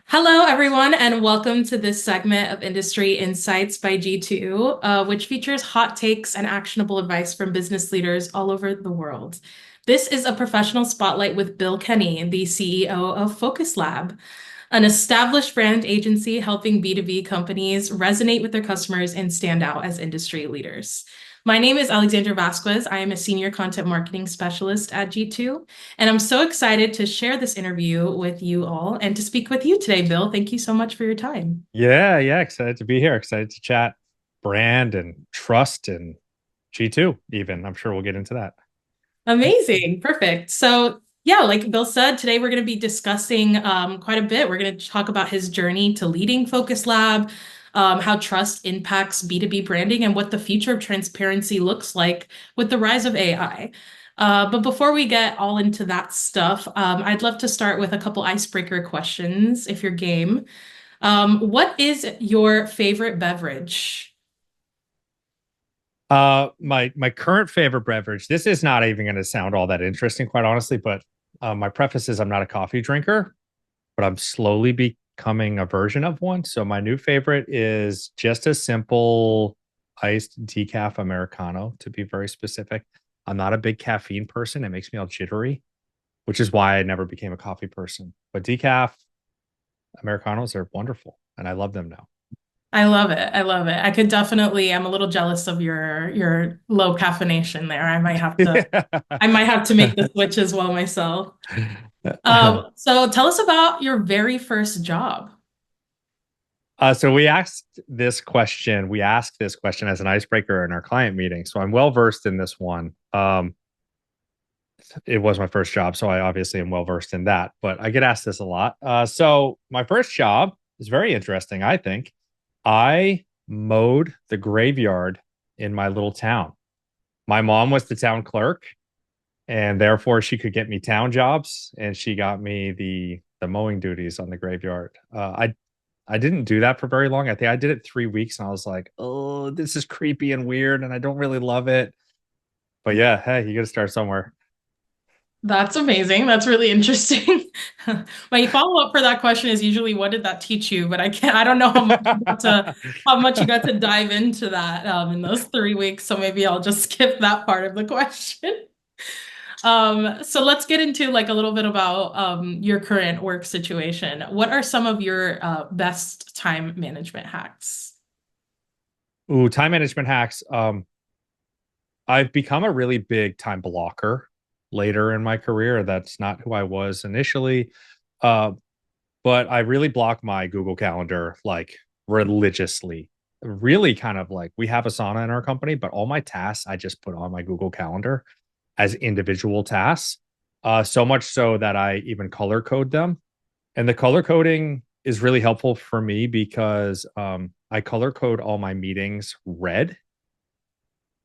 Hello, everyone, and welcome to this segment of Industry Insights by G2, which features hot takes and actionable advice from business leaders all over the world. This is a professional spotlight with Bill Kenney, the CEO of Focus Lab, an established brand agency helping B2B companies resonate with their customers and stand out as industry leaders. My name is Alexandra Vasquez. I am a senior content marketing specialist at G2, and I'm so excited to share this interview with you all and to speak with you today, Bill. Thank you so much for your time. Yeah, excited to be here. Excited to chat brand and trust and G2 even. I'm sure we'll get into that. Amazing. Perfect. So, yeah, like Bill said, today we're going to be discussing quite a bit. We're going to talk about his journey to leading Focus Lab, how trust impacts B2B branding, and what the future of transparency looks like with the rise of AI. But before we get all into that stuff, I'd love to start with a couple icebreaker questions, if you're game. What is your favorite beverage? My current favorite beverage. This is not even going to sound all that interesting, quite honestly, but my preface is I'm not a coffee drinker, but I'm slowly becoming a version of one. So my new favorite is just a simple iced decaf Americano, to be very specific. I'm not a big caffeine person. It makes me all jittery, which is why I never became a coffee person. But decaf Americanos are wonderful, and I love them now. I love it. I love it. I could definitely, I'm a little jealous of your low caffeination there. I might have to make the switch as well myself. So tell us about your very first job. So we asked this question. We asked this question as an icebreaker in our client meeting. So I'm well versed in this one. It was my first job, so I obviously am well versed in that. But I get asked this a lot. So my first job is very interesting. I think I mowed the graveyard in my little town. My mom was the town clerk, and therefore she could get me town jobs, and she got me the mowing duties on the graveyard. I didn't do that for very long. I think I did it 3 weeks, and I was like, oh, this is creepy and weird, and I don't really love it. But yeah, hey, you got to start somewhere. That's amazing. That's really interesting. My follow-up for that question is usually what did that teach you? But I don't know how much you got to dive into that in those 3 weeks. So maybe I'll just skip that part of the question. So let's get into like a little bit about your current work situation. What are some of your best time management hacks? Ooh, time management hacks. I've become a really big time blocker later in my career. That's not who I was initially. Uh, but I really block my Google Calendar like religiously. Really kind of like we have Asana in our company, but all my tasks I just put on my Google Calendar as individual tasks. So much so that I even color code them. And the color coding is really helpful for me because I color code all my meetings red.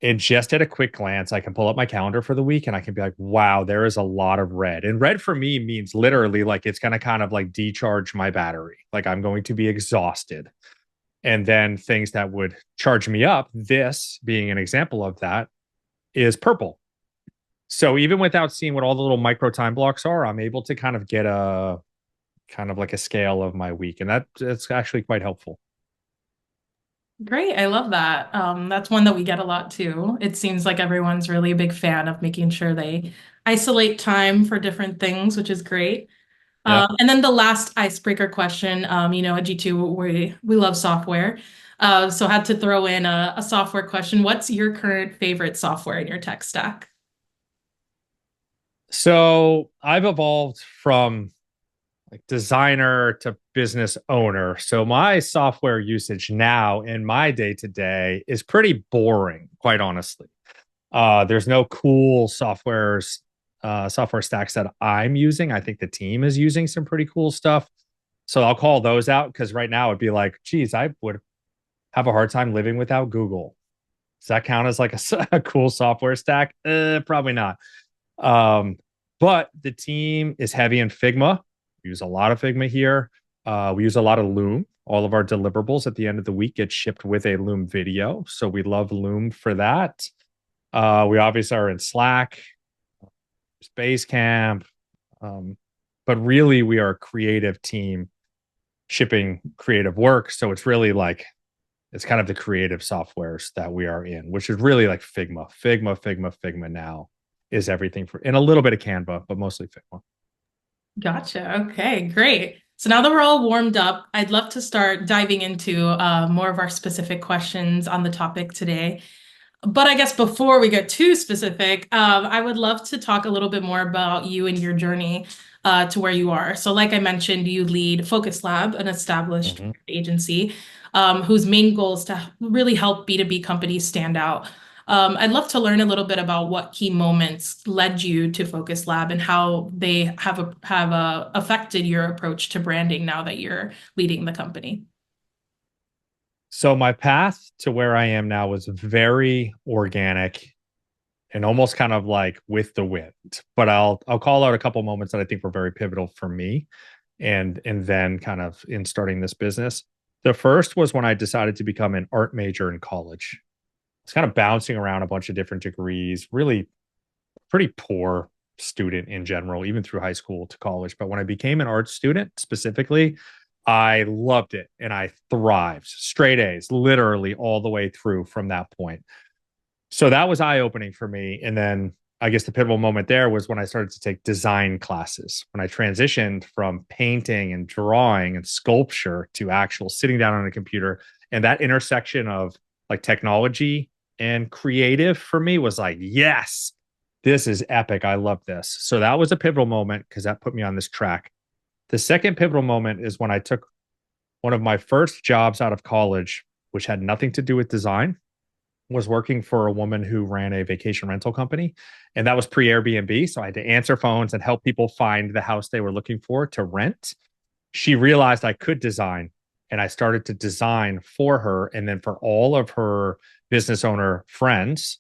And just at a quick glance, I can pull up my calendar for the week and I can be like, wow, there is a lot of red. And red for me means literally like it's going to kind of like decharge my battery. Like I'm going to be exhausted. And then things that would charge me up, this being an example of that, is purple. So even without seeing what all the little micro time blocks are, I'm able to kind of get a kind of like a scale of my week. And that's actually quite helpful. Great. I love that. That's one that we get a lot too. It seems like everyone's really a big fan of making sure they isolate time for different things, which is great. Yeah. And then the last icebreaker question, at G2, we love software. So I had to throw in a software question. What's your current favorite software in your tech stack? So I've evolved from like designer to business owner. So my software usage now in my day to day is pretty boring, quite honestly. There's no cool software stacks that I'm using. I think the team is using some pretty cool stuff. So I'll call those out because right now it'd be like, geez, I would have a hard time living without Google. Does that count as like a cool software stack? Probably not. Um, but the team is heavy in Figma. We use a lot of Figma here. We use a lot of Loom. All of our deliverables at the end of the week get shipped with a Loom video. So we love Loom for that. We obviously are in Slack, Basecamp, But really, we are a creative team shipping creative work. So it's really like it's kind of the creative softwares that we are in, which is really like Figma now is everything for, and a little bit of Canva, but mostly Figma. Gotcha. Okay, great. So now that we're all warmed up, I'd love to start diving into more of our specific questions on the topic today. But I guess before we get too specific, I would love to talk a little bit more about you and your journey to where you are. So, like I mentioned, you lead Focus Lab, an established Mhm. agency whose main goal is to really help B2B companies stand out. I'd love to learn a little bit about what key moments led you to Focus Lab and how they have affected your approach to branding now that you're leading the company. So my path to where I am now was very organic and almost kind of like with the wind. But I'll call out a couple moments that I think were very pivotal for me and then kind of in starting this business. The first was when I decided to become an art major in college. It's kind of bouncing around a bunch of different degrees, really pretty poor student in general, even through high school to college. But when I became an art student specifically, I loved it and I thrived. Straight A's, literally all the way through from that point. So that was eye opening for me. And then I guess the pivotal moment there was when I started to take design classes, when I transitioned from painting and drawing and sculpture to actual sitting down on a computer. And that intersection of like technology and creative for me was like, yes, this is epic. I love this. So that was a pivotal moment because that put me on this track. The second pivotal moment is when I took one of my first jobs out of college, which had nothing to do with design, was working for a woman who ran a vacation rental company. And that was pre Airbnb. So I had to answer phones and help people find the house they were looking for to rent. She realized I could design and I started to design for her. And then for all of her business owner friends,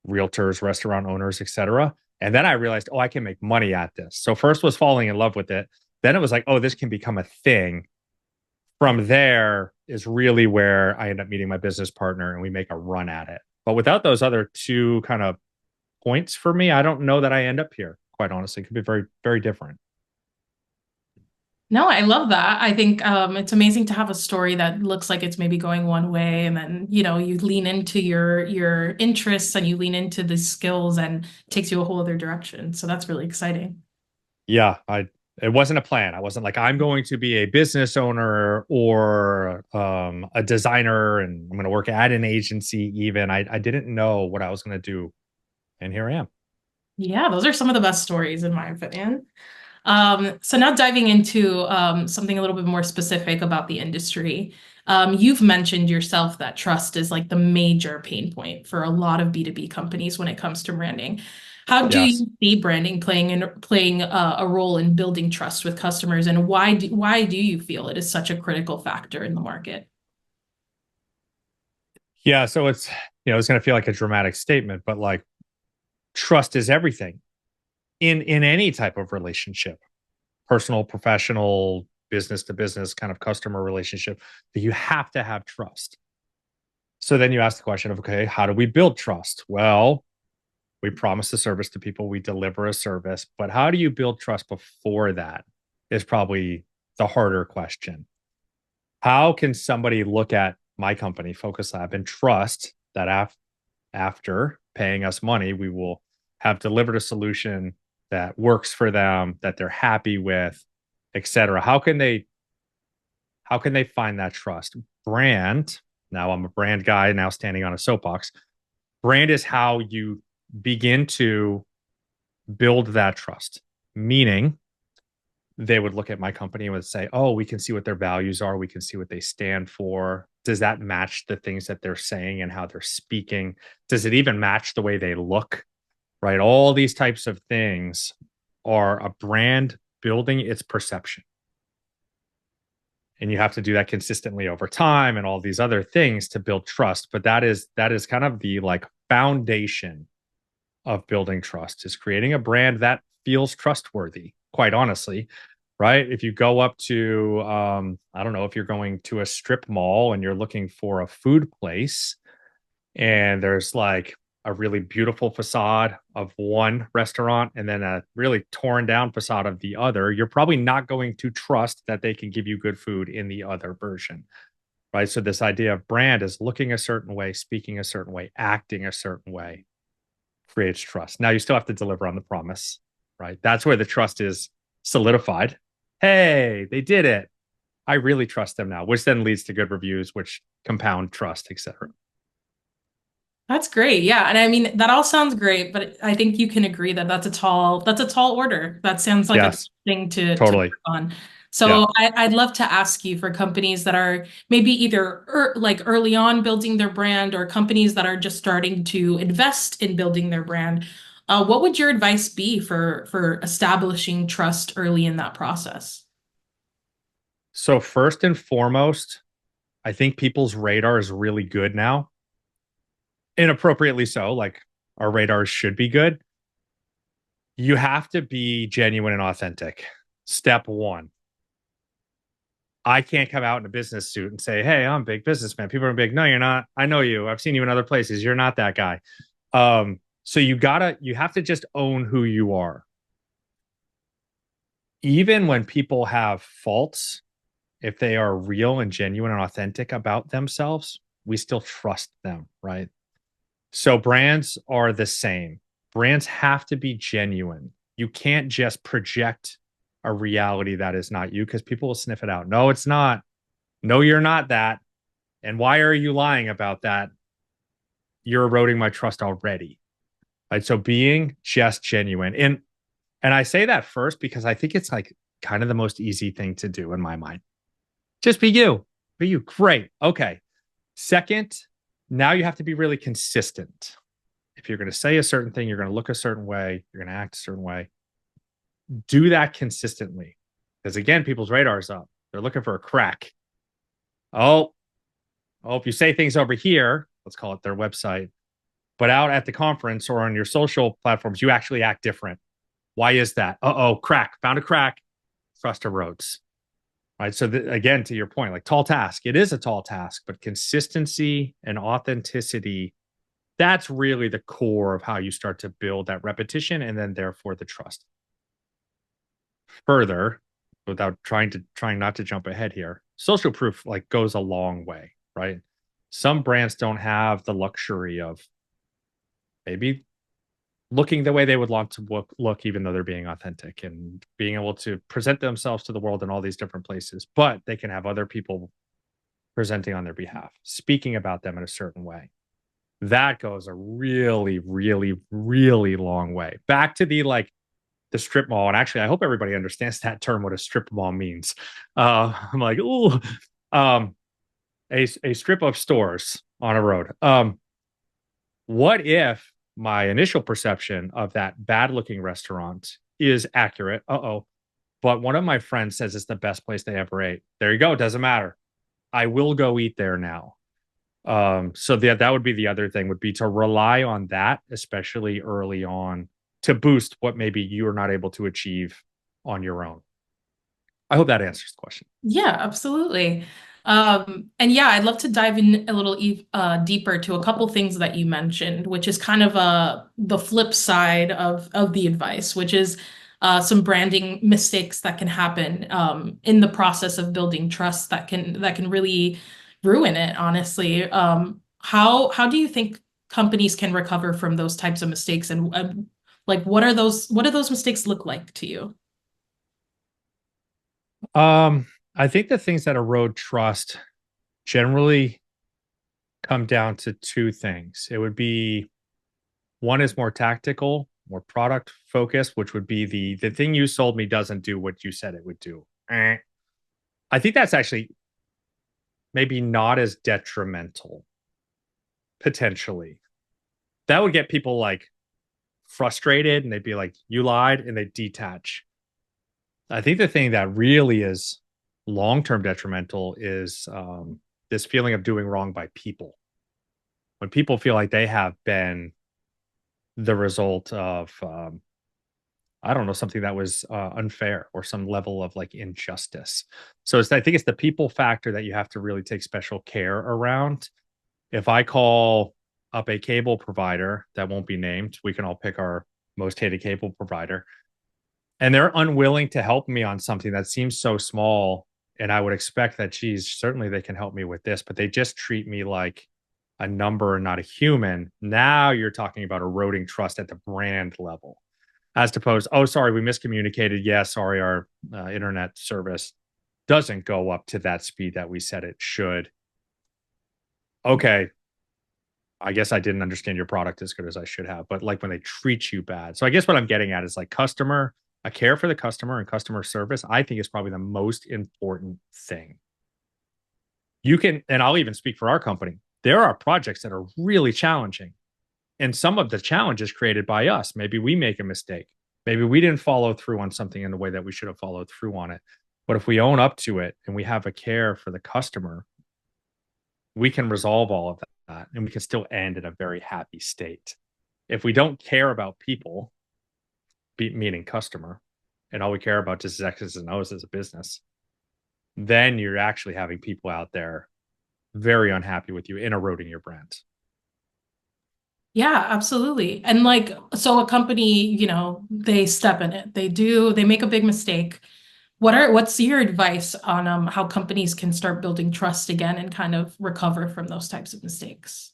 realtors, restaurant owners, etc. And then I realized, oh, I can make money at this. So first was falling in love with it. Then it was like, oh, this can become a thing. From there is really where I end up meeting my business partner and we make a run at it. But without those other two kind of points for me, I don't know that I end up here, quite honestly. It could be very, very different. No, I love that. I think it's amazing to have a story that looks like it's maybe going one way, and then you lean into your interests and you lean into the skills, and it takes you a whole other direction. So that's really exciting. Yeah, it wasn't a plan. I wasn't like I'm going to be a business owner or a designer and I'm going to work at an agency even. I didn't know what I was going to do and here I am. Yeah, those are some of the best stories in my opinion. So now diving into something a little bit more specific about the industry. You've mentioned yourself that trust is like the major pain point for a lot of B2B companies when it comes to branding. How do Yes. you see branding playing a role in building trust with customers, and why do you feel it is such a critical factor in the market? Yeah, so it's going to feel like a dramatic statement, but like trust is everything in any type of relationship, personal, professional, business to business kind of customer relationship, that you have to have trust. So then you ask the question of, okay, how do we build trust? Well, we promise a service to people, we deliver a service, but how do you build trust before that is probably the harder question. How can somebody look at my company, Focus Lab, and trust that after paying us money, we will have delivered a solution that works for them, that they're happy with, etc. How can they find that trust? Brand, now I'm a brand guy, now standing on a soapbox. Brand is how you begin to build that trust, meaning they would look at my company and would say, oh, we can see what their values are. We can see what they stand for. Does that match the things that they're saying and how they're speaking? Does it even match the way they look? Right. All these types of things are a brand building its perception. And you have to do that consistently over time and all these other things to build trust. But that is kind of the like foundation of building trust is creating a brand that feels trustworthy, quite honestly. Right. If you go up to, I don't know, if you're going to a strip mall and you're looking for a food place and there's like a really beautiful facade of one restaurant and then a really torn down facade of the other, you're probably not going to trust that they can give you good food in the other version, right? So this idea of brand is looking a certain way, speaking a certain way, acting a certain way creates trust. Now you still have to deliver on the promise, right? That's where the trust is solidified. Hey, they did it. I really trust them now, which then leads to good reviews, which compound trust, etc. That's great. Yeah. And I mean, that all sounds great, but I think you can agree that that's a tall order. That sounds like a tough Yes, thing to totally. work on. Yeah. So I'd love to ask you for companies that are maybe either like early on building their brand or companies that are just starting to invest in building their brand. What would your advice be for establishing trust early in that process? So first and foremost, I think people's radar is really good now. Inappropriately so, like our radars should be good. You have to be genuine and authentic. Step one. I can't come out in a business suit and say, "Hey, I'm a big businessman." People are big. No, you're not. I know you. I've seen you in other places. You're not that guy. So you have to just own who you are. Even when people have faults, if they are real and genuine and authentic about themselves, we still trust them, right? So brands are the same. Brands have to be genuine. You can't just project a reality that is not you because people will sniff it out. No, it's not. No, you're not that. And why are you lying about that? You're eroding my trust already. Right. So being just genuine. And I say that first because I think it's like kind of the most easy thing to do in my mind. Just be you. Be you. Great. Okay. Second, now you have to be really consistent. If you're going to say a certain thing, you're going to look a certain way, you're going to act a certain way. Do that consistently. Because again, people's radar is up. They're looking for a crack. Oh, if you say things over here, let's call it their website, but out at the conference or on your social platforms, you actually act different. Why is that? Crack. Found a crack. Trust erodes. Right. So again, to your point, like tall task, it is a tall task, but consistency and authenticity, that's really the core of how you start to build that repetition and then therefore the trust. Further, without trying not to jump ahead here, social proof like goes a long way, right? Some brands don't have the luxury of maybe looking the way they would want to look, even though they're being authentic and being able to present themselves to the world in all these different places, but they can have other people presenting on their behalf, speaking about them in a certain way. That goes a really, really, really long way. Back to the strip mall, and actually, I hope everybody understands that term, what a strip mall means. I'm like, ooh, um, a strip of stores on a road. What if my initial perception of that bad looking restaurant is accurate? But one of my friends says it's the best place they ever ate. There you go. It doesn't matter. I will go eat there now. So that would be the other thing, would be to rely on that, especially early on, to boost what maybe you are not able to achieve on your own. I hope that answers the question. Yeah, absolutely. And yeah, I'd love to dive in a little deeper to a couple things that you mentioned, which is kind of the flip side of the advice, which is some branding mistakes that can happen in the process of building trust that can really ruin it, honestly. How do you think companies can recover from those types of mistakes, and like what do those mistakes look like to you? Um, I think the things that erode trust generally come down to two things. It would be one is more tactical, more product focused, which would be the thing you sold me doesn't do what you said it would do. I think that's actually maybe not as detrimental potentially. That would get people like frustrated and they'd be like, you lied, and they detach. I think the thing that really is long term detrimental is this feeling of doing wrong by people. When people feel like they have been the result of, I don't know, something that was unfair or some level of like injustice. So I think it's the people factor that you have to really take special care around. If I call up a cable provider that won't be named. We can all pick our most hated cable provider. And they're unwilling to help me on something that seems so small. And I would expect that, geez, certainly they can help me with this, but they just treat me like a number and not a human. Now you're talking about eroding trust at the brand level, as opposed, oh, sorry, we miscommunicated. Yeah, sorry, our internet service doesn't go up to that speed that we said it should. Okay, I guess I didn't understand your product as good as I should have, but like when they treat you bad. So I guess what I'm getting at is like customer, I care for the customer and customer service, I think is probably the most important thing. You can, and I'll even speak for our company. There are projects that are really challenging. And some of the challenge is created by us. Maybe we make a mistake. Maybe we didn't follow through on something in the way that we should have followed through on it. But if we own up to it and we have a care for the customer, we can resolve all of that and we can still end in a very happy state. If we don't care about people, meaning customer, and all we care about just is X's and O's as a business, then you're actually having people out there very unhappy with you and eroding your brand. Yeah, absolutely. And like, so a company, they step in it. They make a big mistake. What's your advice on how companies can start building trust again and kind of recover from those types of mistakes?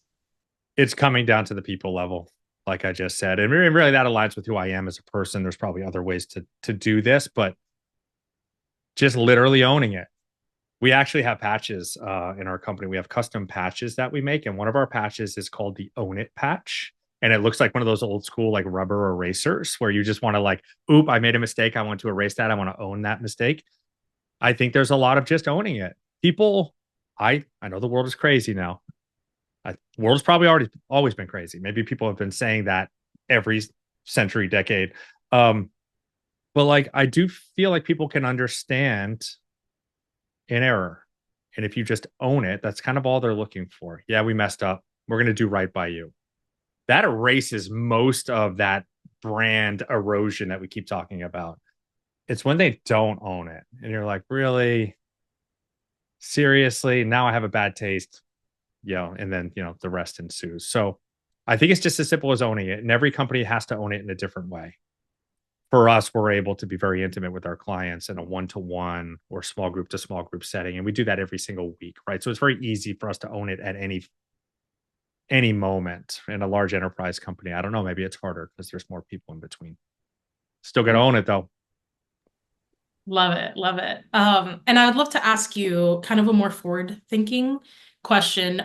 It's coming down to the people level, like I just said. And really that aligns with who I am as a person. There's probably other ways to do this, but just literally owning it. We actually have patches in our company. We have custom patches that we make, and one of our patches is called the Own It patch. And it looks like one of those old school like rubber erasers where you just want to like, oop, I made a mistake. I want to erase that. I want to own that mistake. I think there's a lot of just owning it. People, I know the world is crazy now. The world's probably always been crazy. Maybe people have been saying that every century, decade. But like I do feel like people can understand an error. And if you just own it, that's kind of all they're looking for. Yeah, we messed up. We're going to do right by you. That erases most of that brand erosion that we keep talking about. It's when they don't own it. And you're like, really? Seriously? Now I have a bad taste. And then, the rest ensues. So I think it's just as simple as owning it. And every company has to own it in a different way. For us, we're able to be very intimate with our clients in a one-to-one or small group to small group setting. And we do that every single week, right? So it's very easy for us to own it at any moment. In a large enterprise company, I don't know, maybe it's harder because there's more people in between. Still got to own it though. Love it, love it. And I would love to ask you kind of a more forward-thinking question.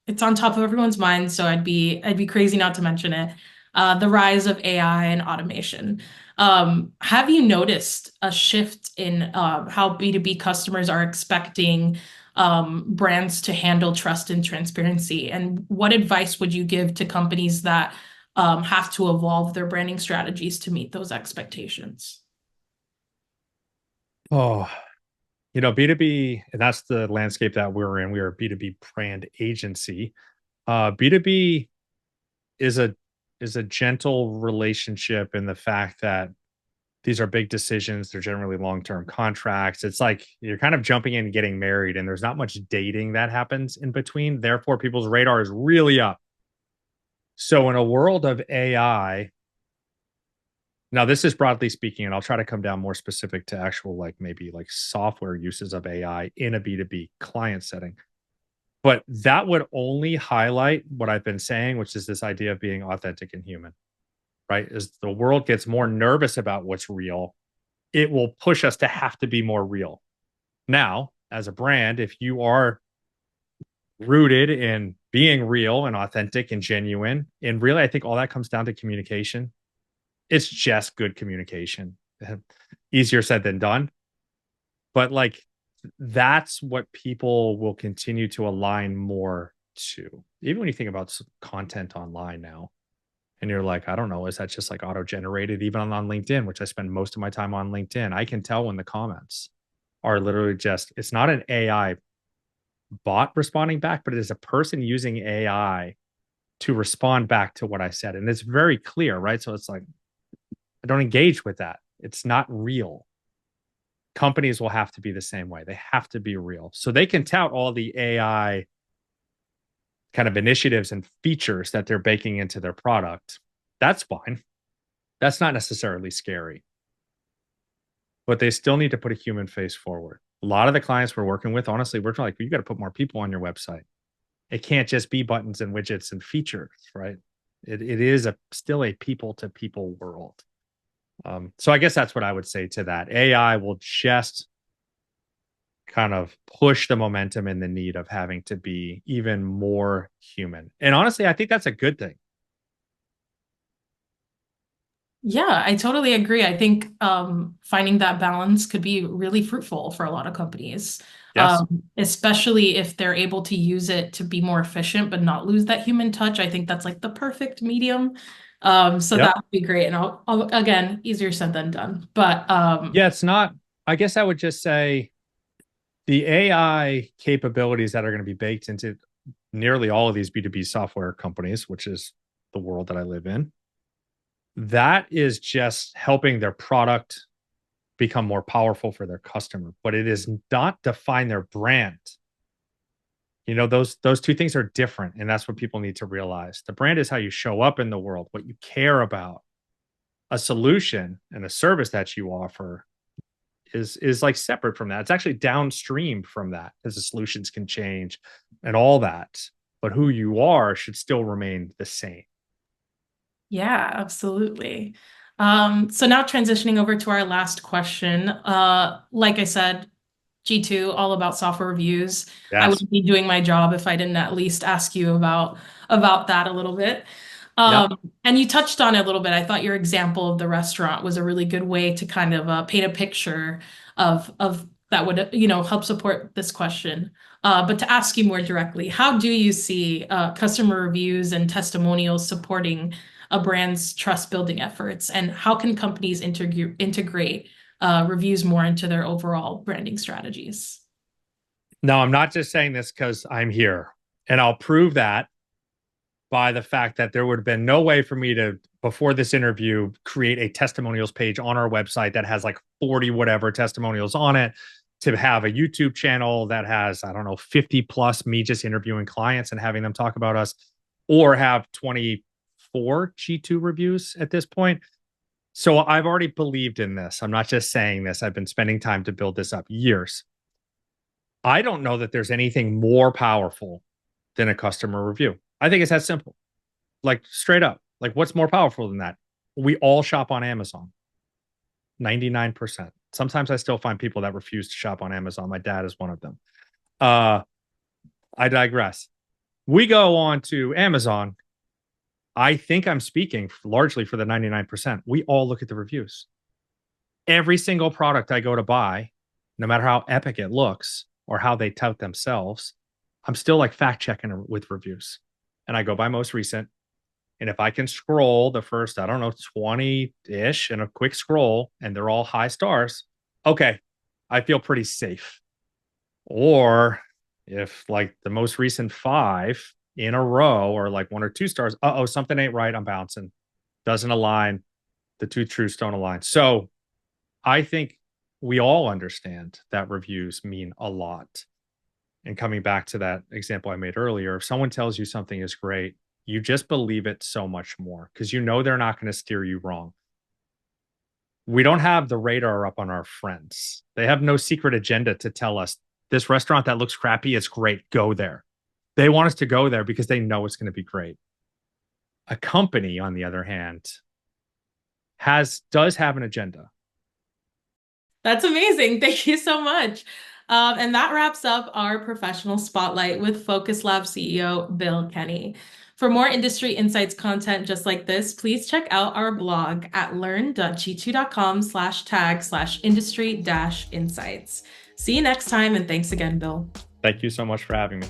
It's on top of everyone's mind, so I'd be crazy not to mention it. The rise of AI and automation. Have you noticed a shift in how B2B customers are expecting brands to handle trust and transparency? And what advice would you give to companies that have to evolve their branding strategies to meet those expectations? Oh, B2B, and that's the landscape that we're in. We are a B2B brand agency. B2B is a gentle relationship in the fact that these are big decisions. They're generally long-term contracts. It's like you're kind of jumping in and getting married, and there's not much dating that happens in between. Therefore, people's radar is really up. So in a world of AI, now this is broadly speaking, and I'll try to come down more specific to actual like maybe like software uses of AI in a B2B client setting. But that would only highlight what I've been saying, which is this idea of being authentic and human, right? As the world gets more nervous about what's real, it will push us to have to be more real. Now, as a brand, if you are rooted in being real and authentic and genuine, and really, I think all that comes down to communication. It's just good communication. Easier said than done. But like, that's what people will continue to align more to. Even when you think about content online now, and you're like, I don't know, is that just like auto generated? Even on LinkedIn, which I spend most of my time on LinkedIn, I can tell when the comments are literally just, it's not an AI bot responding back, but it is a person using AI to respond back to what I said. And it's very clear, right? So it's like, I don't engage with that. It's not real. Companies will have to be the same way. They have to be real. So they can tout all the AI kind of initiatives and features that they're baking into their product, that's fine. That's not necessarily scary, but they still need to put a human face forward. A lot of the clients we're working with, honestly, we're like, you got to put more people on your website. It can't just be buttons and widgets and features, right? It is still a people to people world. So I guess that's what I would say to that. AI will just kind of push the momentum and the need of having to be even more human. And honestly, I think that's a good thing. Yeah, I totally agree. I think finding that balance could be really fruitful for a lot of companies, Yes. especially if they're able to use it to be more efficient but not lose that human touch. I think that's like the perfect medium. So Yep. that would be great. And again, easier said than done. But Yeah, it's not, I guess I would just say the AI capabilities that are going to be baked into nearly all of these B2B software companies, which is the world that I live in, that is just helping their product become more powerful for their customer, but it is not define their brand. You know, those two things are different, and that's what people need to realize. The brand is how you show up in the world, what you care about. A solution and a service that you offer is like separate from that. It's actually downstream from that because the solutions can change and all that. But who you are should still remain the same. yeah, absolutely. So now transitioning over to our last question. Like I said, G2, all about software reviews. I Yes. wouldn't be doing my job if I didn't at least ask you about that a little bit. Yep. And you touched on it a little bit. I thought your example of the restaurant was a really good way to kind of paint a picture of that would help support this question. But to ask you more directly, how do you see customer reviews and testimonials supporting a brand's trust building efforts, and how can companies integrate reviews more into their overall branding strategies? No, I'm not just saying this because I'm here. And I'll prove that by the fact that there would have been no way for me to, before this interview, create a testimonials page on our website that has like 40 whatever testimonials on it, to have a YouTube channel that has, I don't know, 50 plus me just interviewing clients and having them talk about us, or have 24 G2 reviews at this point. So I've already believed in this. I'm not just saying this. I've been spending time to build this up years. I don't know that there's anything more powerful than a customer review. I think it's that simple. Like straight up. Like what's more powerful than that? We all shop on Amazon. 99%. Sometimes I still find people that refuse to shop on Amazon. My dad is one of them. Uh I digress. We go on to Amazon. I think I'm speaking largely for the 99%. We all look at the reviews. Every single product I go to buy, no matter how epic it looks or how they tout themselves, I'm still like fact checking with reviews. And I go by most recent. And if I can scroll the first, I don't know, 20 ish in a quick scroll and they're all high stars, okay, I feel pretty safe. Or if like the most recent five in a row or like 1 or 2 stars, oh, something ain't right. I'm bouncing. Doesn't align. The two truths don't align. So I think we all understand that reviews mean a lot. And coming back to that example I made earlier, if someone tells you something is great, you just believe it so much more because you know they're not going to steer you wrong. We don't have the radar up on our friends. They have no secret agenda to tell us this restaurant that looks crappy is great. Go there. They want us to go there because they know it's going to be great. A company, on the other hand, does have an agenda. That's amazing. Thank you so much. And that wraps up our professional spotlight with Focus Lab CEO Bill Kenney. For more industry insights content just like this, please check out our blog at learn.g2.com/tag/industry-insights. See you next time, and thanks again, Bill. Thank you so much for having me.